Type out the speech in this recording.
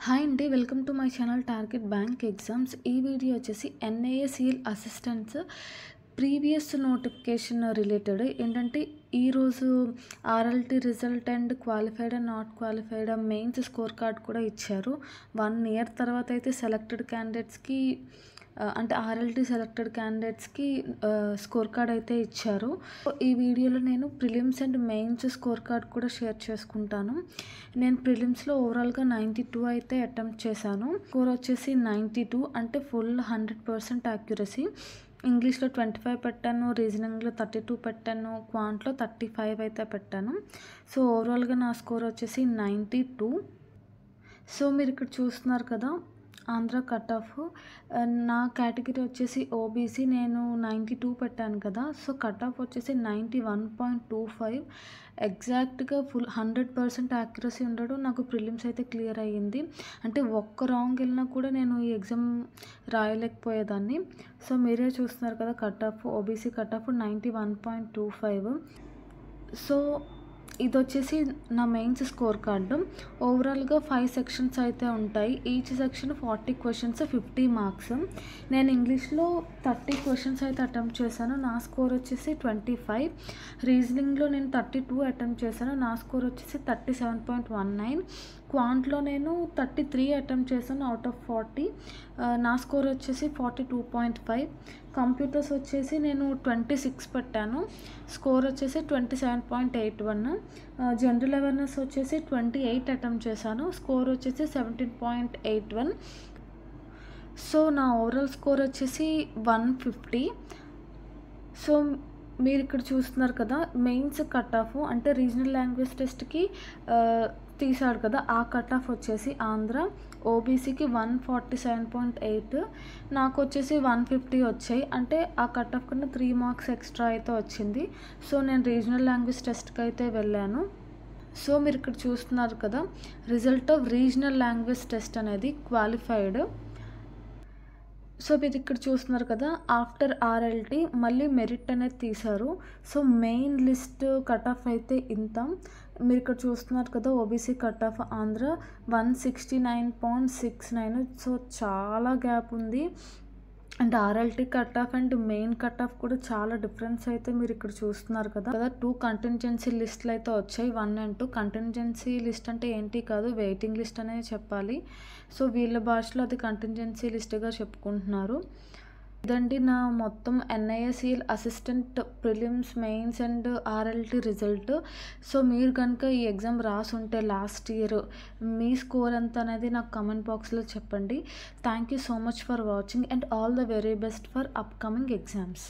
Hi అండి, welcome to my channel target bank exams. ఈ video వచ్చేసి NIACL assistants previous notification related. ఏంటంటే ఈరోజు RLT result and qualified and not qualified mains score card కూడా ఇచ్చారు. 1 year తర్వాత అయితే సెలెక్టెడ్ క్యాండిడేట్స్కి అంటే ఆర్ఎల్టీ సెలెక్టెడ్ క్యాండిడేట్స్కి స్కోర్ కార్డ్ అయితే ఇచ్చారు. ఈ వీడియోలో నేను prelims and mains score card కూడా షేర్ చేసుకుంటాను. నేను ప్రిలిమ్స్లో ఓవరాల్గా 92 అయితే అటెంప్ట్ చేశాను. స్కోర్ వచ్చేసి 92, అంటే ఫుల్ 100% యాక్యురసీ. ఇంగ్లీష్లో 25 పెట్టాను, రీజనింగ్లో 32 పెట్టాను, క్వాంట్లో 35 అయితే పెట్టాను. సో ఓవరాల్గా నా స్కోర్ వచ్చేసి 92. సో మీరు ఇక్కడ చూస్తున్నారు కదా, ఆంధ్ర కట్ ఆఫ్. నా కేటగిరీ వచ్చేసి ఓబీసీ. నేను 92 పెట్టాను కదా, సో కట్ ఆఫ్ వచ్చేసి 91.25. ఎగ్జాక్ట్గా ఫుల్ 100% యాక్యురసీ ఉండడం నాకు ప్రిలిమ్స్ అయితే క్లియర్ అయ్యింది. అంటే ఒక్క రాంగ్ వెళ్ళినా కూడా నేను ఈ ఎగ్జామ్ రాయలేకపోయేదాన్ని. సో మీరే చూస్తున్నారు కదా, cut off OBC cut of 91.25. So ఇది వచ్చేసి నా మెయిన్స్ స్కోర్ కార్డు. ఓవరాల్గా 5 సెక్షన్స్ అయితే ఉంటాయి. Each section 40 questions, 50 marks. నేను ఇంగ్లీష్లో 30 క్వశ్చన్స్ అయితే అటెంప్ట్ చేశాను. నా స్కోర్ వచ్చేసి 25. రీజనింగ్లో నేను 32 అటెంప్ట్ చేశాను. నా స్కోర్ వచ్చేసి 37.19. క్వాంట్లో నేను 33 అటెంప్ట్ చేశాను అవుట్ ఆఫ్ 40. నా స్కోర్ వచ్చేసి 42.5. కంప్యూటర్స్ వచ్చేసి నేను 26 పెట్టాను. స్కోర్ వచ్చేసి 27.81. జనరల్ అవేర్నెస్ వచ్చేసి 28 అటెంప్ట్ చేశాను. స్కోర్ వచ్చేసి 17.81. సో నా ఓవరాల్ స్కోర్ వచ్చేసి 150. సో మీరు ఇక్కడ చూస్తున్నారు కదా, మెయిన్స్ కట్ ఆఫ్ అంటే రీజనల్ లాంగ్వేజ్ టెస్ట్కి తీసాడు కదా, ఆ కట్ ఆఫ్ వచ్చేసి ఆంధ్ర ఓబీసీకి 147.8, నాకు వచ్చేసి 150 వచ్చాయి. అంటే ఆ కట్ ఆఫ్ కన్నా 3 మార్క్స్ ఎక్స్ట్రా అయితే వచ్చింది. సో నేను రీజనల్ లాంగ్వేజ్ టెస్ట్కి అయితే వెళ్ళాను. సో మీరు ఇక్కడ చూస్తున్నారు కదా, result of regional language test అనేది క్వాలిఫైడ్. సో మీరు ఇక్కడ చూస్తున్నారు కదా, ఆఫ్టర్ ఆర్ఎల్టీ మళ్ళీ మెరిట్ అనేది తీశారు. So main list cut off అయితే ఇంత. మీరు ఇక్కడ చూస్తున్నారు కదా, OBC cut off Andhra 169.69. So చాలా గ్యాప్ ఉంది. And RLT cut off and main cut off కూడా చాలా డిఫరెన్స్ అయితే మీరు ఇక్కడ చూస్తున్నారు కదా. 2 కంటింజెన్సీ లిస్టులు అయితే వచ్చాయి, 1 and 2. కంటింజెన్సీ లిస్ట్ అంటే ఏంటి కాదు, వెయిటింగ్ లిస్ట్ అనేది చెప్పాలి. సో వీళ్ళ భాషలో అది కంటింజెన్సీ లిస్ట్గా చెప్పుకుంటున్నారు. ఇదండి నా మొత్తం NIACL assistant prelims, mains and RLT result. So మీరు కనుక ఈ ఎగ్జామ్ రాసుంటే లాస్ట్ ఇయర్ మీ స్కోర్ ఎంత అనేది నాకు కమెంట్ బాక్స్లో చెప్పండి. Thank you so much for watching and all the very best for upcoming exams.